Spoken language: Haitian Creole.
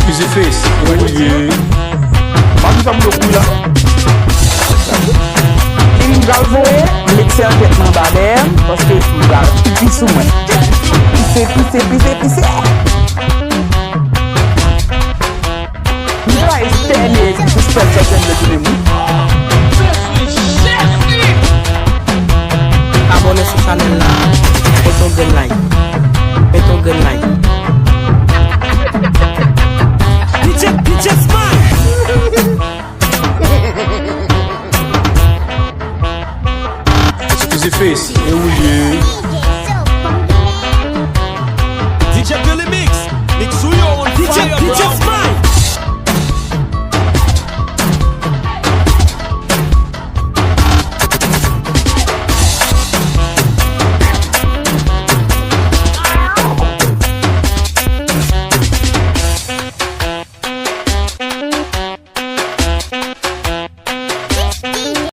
Excusez fils, ouye. Mami sa mou kou la. Im galvoye, mekse an tetman badem, paske im gal pisou mwen. Pise. Mi la estene ki spel sa jen de tine mou. Abonne sa chanel la. Et ton gun like. DJ Smile. Excusez fils, ouye. DJ Billy